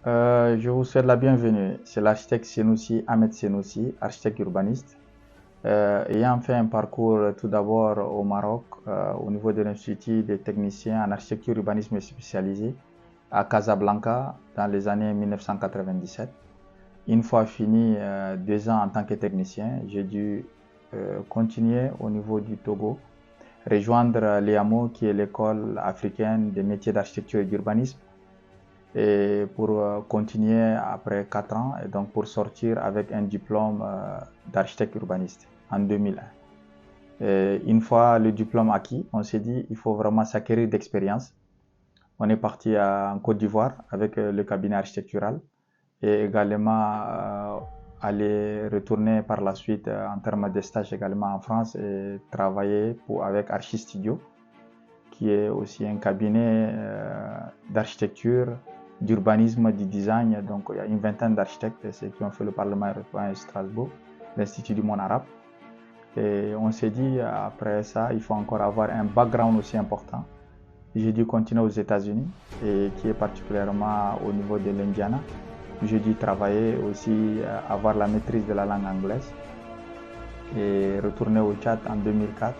Je vous souhaite la bienvenue. C'est l'architecte Senoussi, Ahmed Senoussi, architecte urbaniste. Ayant fait un parcours tout d'abord au Maroc, au niveau de l'Institut des techniciens en architecture urbanisme spécialisé à Casablanca dans les années 1997. Une fois fini 2 ans en tant que technicien, j'ai dû continuer au niveau du Togo, rejoindre l'EAMO qui est l'école africaine des métiers d'architecture et d'urbanisme et pour continuer après 4 ans et donc pour sortir avec un diplôme d'architecte urbaniste en 2001. Et une fois le diplôme acquis, on s'est dit il faut vraiment s'acquérir d'expérience. On est parti en Côte d'Ivoire avec le cabinet architectural et également aller retourner par la suite en termes de stage également en France et travailler avec Archi Studio qui est aussi un cabinet d'architecture, d'urbanisme, du design. Donc il y a une vingtaine d'architectes qui ont fait le Parlement européen à Strasbourg, l'Institut du monde arabe. Et on s'est dit, après ça, il faut encore avoir un background aussi important. J'ai dû continuer aux États-Unis, et qui est particulièrement au niveau de l'Indiana. J'ai dû travailler aussi, avoir la maîtrise de la langue anglaise et retourner au Tchad en 2004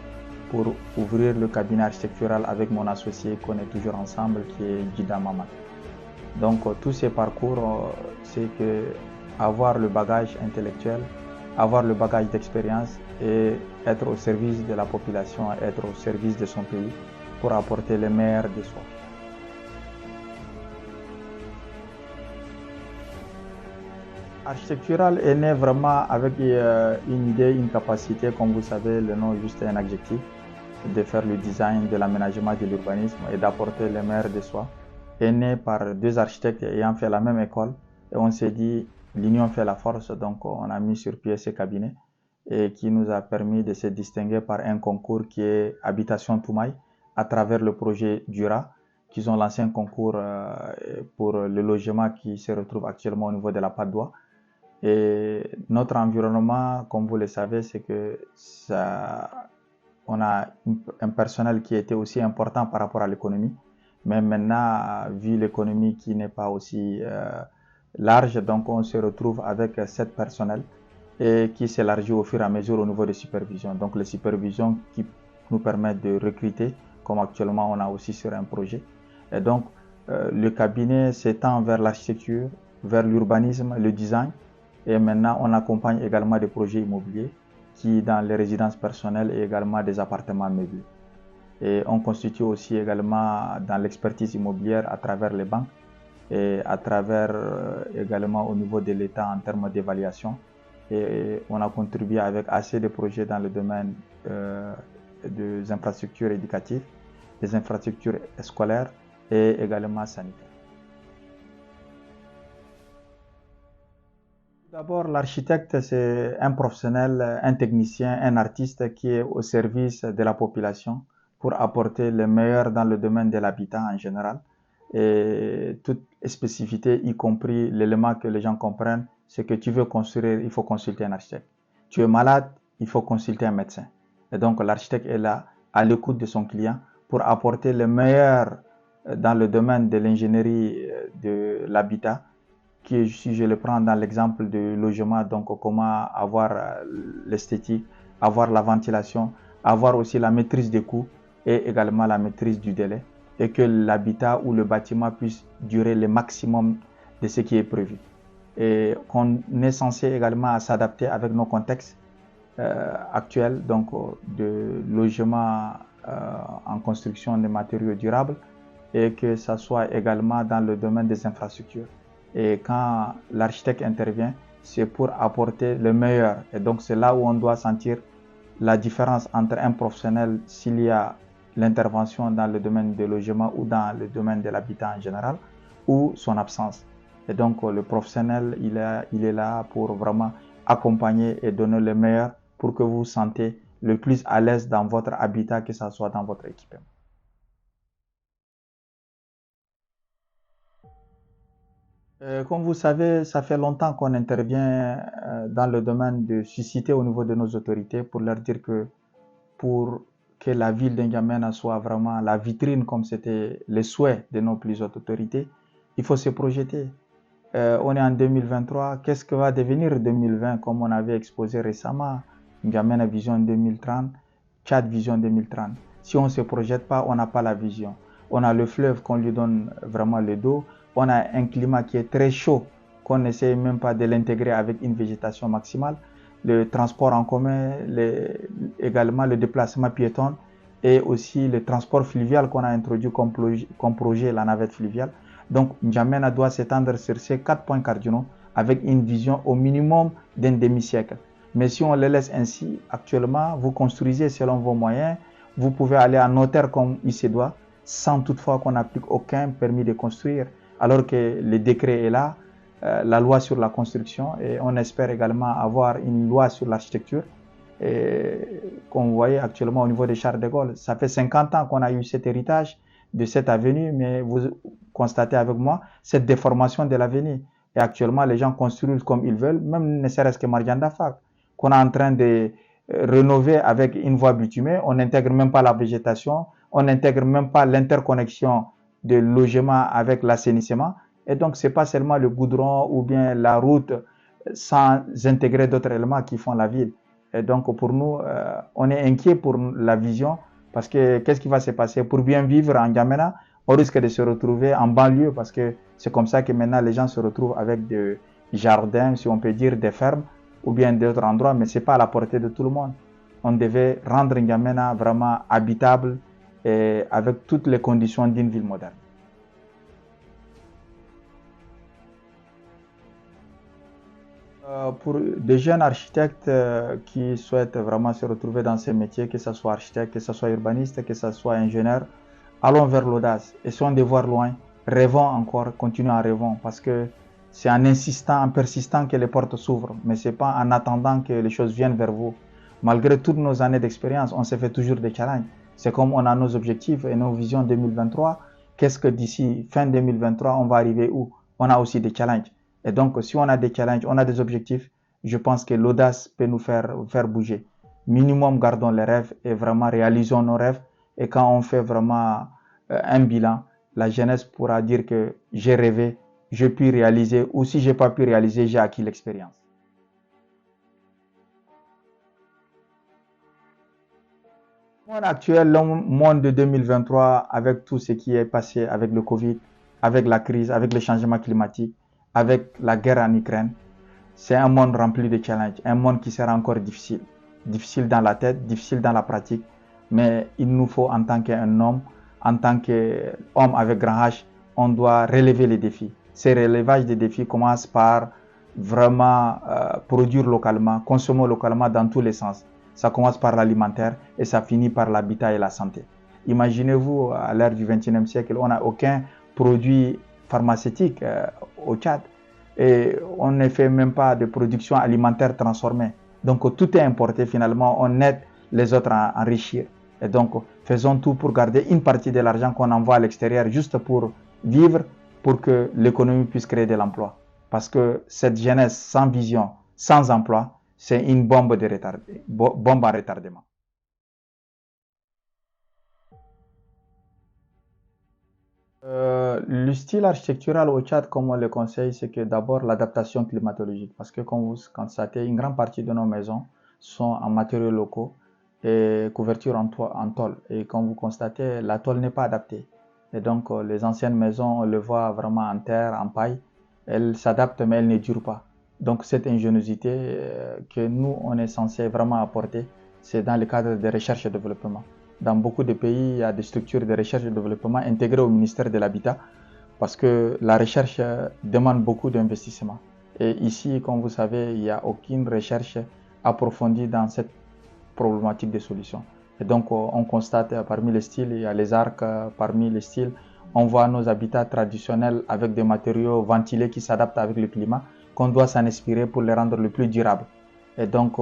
pour ouvrir le cabinet architectural avec mon associé qu'on est toujours ensemble, qui est Gida Mamad. Donc tous ces parcours, c'est que avoir le bagage intellectuel, avoir le bagage d'expérience et être au service de la population, être au service de son pays pour apporter le meilleur de soi. Architectural est né vraiment avec une idée, une capacité, comme vous savez, le nom est juste un adjectif, de faire le design de l'aménagement de l'urbanisme et d'apporter le meilleur de soi. Est né par deux architectes ayant fait la même école et on s'est dit l'union fait la force, donc on a mis sur pied ce cabinet et qui nous a permis de se distinguer par un concours qui est Habitation Toumaï à travers le projet Dura, qu'ils ont lancé un concours pour le logement qui se retrouve actuellement au niveau de la Padoue. Et notre environnement, comme vous le savez, c'est que on a un personnel qui était aussi important par rapport à l'économie. Mais maintenant, vu l'économie qui n'est pas aussi large, donc on se retrouve avec 7 personnels et qui s'élargit au fur et à mesure au niveau de supervision. Donc les supervisions qui nous permettent de recruter, comme actuellement on a aussi sur un projet. Et donc le cabinet s'étend vers l'architecture, vers l'urbanisme, le design. Et maintenant, on accompagne également des projets immobiliers qui dans les résidences personnelles et également des appartements meublés. Et on constitue aussi également dans l'expertise immobilière à travers les banques et à travers également au niveau de l'État en termes d'évaluation. Et on a contribué avec assez de projets dans le domaine des infrastructures éducatives, des infrastructures scolaires et également sanitaires. D'abord, l'architecte, c'est un professionnel, un technicien, un artiste qui est au service de la population pour apporter le meilleur dans le domaine de l'habitat en général. Et toute spécificité, y compris l'élément que les gens comprennent, c'est que tu veux construire, il faut consulter un architecte. Tu es malade, il faut consulter un médecin. Et donc, l'architecte est là, à l'écoute de son client, pour apporter le meilleur dans le domaine de l'ingénierie de l'habitat qui, si je le prends dans l'exemple du logement, donc comment avoir l'esthétique, avoir la ventilation, avoir aussi la maîtrise des coûts et également la maîtrise du délai, et que l'habitat ou le bâtiment puisse durer le maximum de ce qui est prévu. Et qu'on est censé également s'adapter avec nos contextes actuels, donc de logement en construction de matériaux durables, et que ça soit également dans le domaine des infrastructures. Et quand l'architecte intervient, c'est pour apporter le meilleur. Et donc c'est là où on doit sentir la différence entre un professionnel s'il y a l'intervention dans le domaine du logement ou dans le domaine de l'habitat en général, ou son absence. Et donc le professionnel, il est là pour vraiment accompagner et donner le meilleur pour que vous vous sentez le plus à l'aise dans votre habitat, que ce soit dans votre équipement. Comme vous savez, ça fait longtemps qu'on intervient dans le domaine de susciter au niveau de nos autorités pour leur dire que pour que la ville d'Indiamena soit vraiment la vitrine comme c'était le souhait de nos plus hautes autorités, il faut se projeter. On est en 2023. Qu'est-ce que va devenir 2020 comme on avait exposé récemment? N'Djamena Vision 2030, Tchad Vision 2030. Si on ne se projette pas, on n'a pas la vision. On a le fleuve qu'on lui donne vraiment le dos. On a un climat qui est très chaud, qu'on n'essaye même pas de l'intégrer avec une végétation maximale. Le transport en commun, également le déplacement piéton et aussi le transport fluvial qu'on a introduit comme projet, la navette fluviale. Donc, N'Djamena doit s'étendre sur ces 4 points cardinaux avec une vision au minimum d'un demi-siècle. Mais si on les laisse ainsi, actuellement, vous construisez selon vos moyens, vous pouvez aller en notaire comme il se doit, sans toutefois qu'on n'applique aucun permis de construire, alors que le décret est là, la loi sur la construction, et on espère également avoir une loi sur l'architecture, qu'on voyait actuellement au niveau de Charles de Gaulle. Ça fait 50 ans qu'on a eu cet héritage de cette avenue, mais vous constatez avec moi cette déformation de l'avenue. Et actuellement, les gens construisent comme ils veulent, même ne serait-ce que Marianda Fak, qu'on est en train de rénover avec une voie bitumée. On n'intègre même pas la végétation, on n'intègre même pas l'interconnexion de logement avec l'assainissement. Et donc, ce n'est pas seulement le goudron ou bien la route sans intégrer d'autres éléments qui font la ville. Et donc, pour nous, on est inquiet pour la vision parce que qu'est-ce qui va se passer? Pour bien vivre en N'Djamena, on risque de se retrouver en banlieue parce que c'est comme ça que maintenant les gens se retrouvent avec des jardins, si on peut dire, des fermes ou bien d'autres endroits, mais ce n'est pas à la portée de tout le monde. On devait rendre N'Djamena vraiment habitable et avec toutes les conditions d'une ville moderne. Pour des jeunes architectes qui souhaitent vraiment se retrouver dans ces métiers, que ce soit architecte, que ce soit urbaniste, que ce soit ingénieur, allons vers l'audace, essayons de voir loin, rêvons encore, continuons à rêver, parce que c'est en insistant, en persistant que les portes s'ouvrent, mais ce n'est pas en attendant que les choses viennent vers vous. Malgré toutes nos années d'expérience, on se fait toujours des challenges. C'est comme on a nos objectifs et nos visions 2023. Qu'est-ce que d'ici fin 2023, on va arriver où? On a aussi des challenges. Et donc, si on a des challenges, on a des objectifs, je pense que l'audace peut nous faire bouger. Minimum, gardons les rêves et vraiment réalisons nos rêves. Et quand on fait vraiment un bilan, la jeunesse pourra dire que j'ai rêvé, j'ai pu réaliser, ou si j'ai pas pu réaliser, j'ai acquis l'expérience. Le monde actuel, le monde de 2023, avec tout ce qui est passé, avec le Covid, avec la crise, avec le changement climatique, avec la guerre en Ukraine, c'est un monde rempli de challenges, un monde qui sera encore difficile. Difficile dans la tête, difficile dans la pratique, mais il nous faut en tant qu'un homme, en tant qu'homme avec grand H, on doit relever les défis. Ces relevages des défis commencent par vraiment produire localement, consommer localement dans tous les sens. Ça commence par l'alimentaire et ça finit par l'habitat et la santé. Imaginez-vous, à l'ère du XXIe siècle, on n'a aucun produit pharmaceutique au Tchad et on ne fait même pas de production alimentaire transformée. Donc tout est importé finalement, on aide les autres à enrichir. Et donc faisons tout pour garder une partie de l'argent qu'on envoie à l'extérieur juste pour vivre, pour que l'économie puisse créer de l'emploi. Parce que cette jeunesse sans vision, sans emploi, c'est une bombe en retardement. Le style architectural au Tchad, comme on le conseille, c'est que d'abord l'adaptation climatologique. Parce que comme vous constatez, une grande partie de nos maisons sont en matériaux locaux et couverture en tôle. Et comme vous constatez, la tôle n'est pas adaptée. Et donc les anciennes maisons, on le voit vraiment en terre, en paille, elles s'adaptent mais elles ne durent pas. Donc cette ingéniosité que nous, on est censé vraiment apporter, c'est dans le cadre de recherche et développement. Dans beaucoup de pays, il y a des structures de recherche et développement intégrées au ministère de l'Habitat parce que la recherche demande beaucoup d'investissement. Et ici, comme vous savez, il n'y a aucune recherche approfondie dans cette problématique de solutions. Et donc, on constate parmi les styles, il y a les arcs, parmi les styles, on voit nos habitats traditionnels avec des matériaux ventilés qui s'adaptent avec le climat, qu'on doit s'en inspirer pour les rendre le plus durables. Et donc,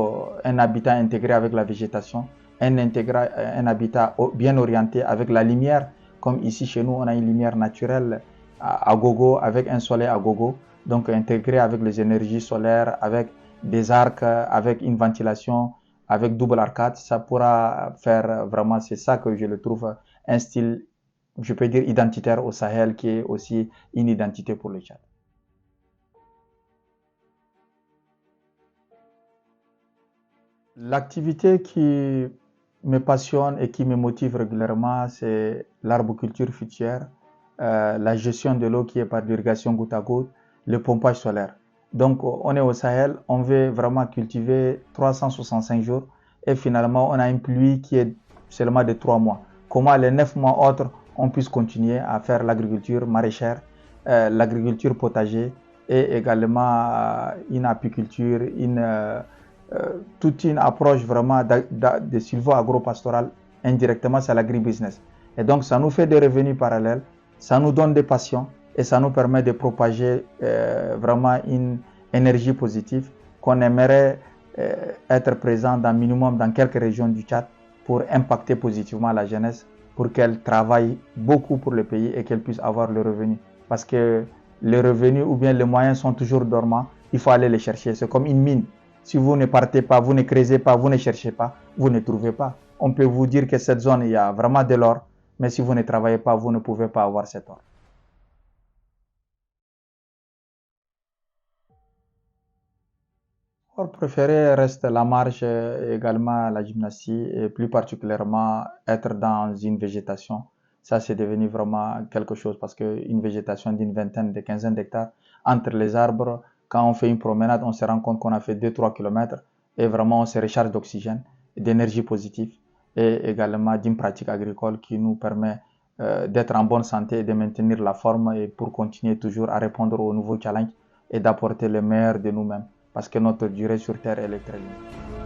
un habitat intégré avec la végétation, un habitat bien orienté avec la lumière, comme ici chez nous, on a une lumière naturelle à gogo, avec un soleil à gogo, donc intégré avec les énergies solaires, avec des arcs, avec une ventilation, avec double arcade, ça pourra faire vraiment, c'est ça que je le trouve un style, je peux dire identitaire au Sahel, qui est aussi une identité pour le Tchad. L'activité qui me passionne et qui me motive régulièrement, c'est l'arboriculture fruitière, la gestion de l'eau qui est par l'irrigation goutte à goutte, le pompage solaire. Donc, on est au Sahel, on veut vraiment cultiver 365 jours et finalement, on a une pluie qui est seulement de 3 mois. Comment les 9 mois autres, on puisse continuer à faire l'agriculture maraîchère, l'agriculture potager et également une apiculture, toute une approche vraiment de sylvo-agro-pastoral indirectement, c'est l'agribusiness. Et donc, ça nous fait des revenus parallèles, ça nous donne des passions et ça nous permet de propager vraiment une énergie positive qu'on aimerait être présent dans minimum dans quelques régions du Tchad pour impacter positivement la jeunesse, pour qu'elle travaille beaucoup pour le pays et qu'elle puisse avoir le revenu. Parce que les revenus ou bien les moyens sont toujours dormants, il faut aller les chercher. C'est comme une mine. Si vous ne partez pas, vous ne creusez pas, vous ne cherchez pas, vous ne trouvez pas. On peut vous dire que cette zone, il y a vraiment de l'or, mais si vous ne travaillez pas, vous ne pouvez pas avoir cet or. Mon préféré reste la marche, également la gymnastie et plus particulièrement être dans une végétation. Ça, c'est devenu vraiment quelque chose parce qu'une végétation d'une vingtaine, de quinzaine d'hectares entre les arbres, quand on fait une promenade, on se rend compte qu'on a fait 2-3 kilomètres et vraiment on se recharge d'oxygène, d'énergie positive et également d'une pratique agricole qui nous permet d'être en bonne santé et de maintenir la forme et pour continuer toujours à répondre aux nouveaux challenges et d'apporter le meilleur de nous-mêmes parce que notre durée sur Terre elle est très longue.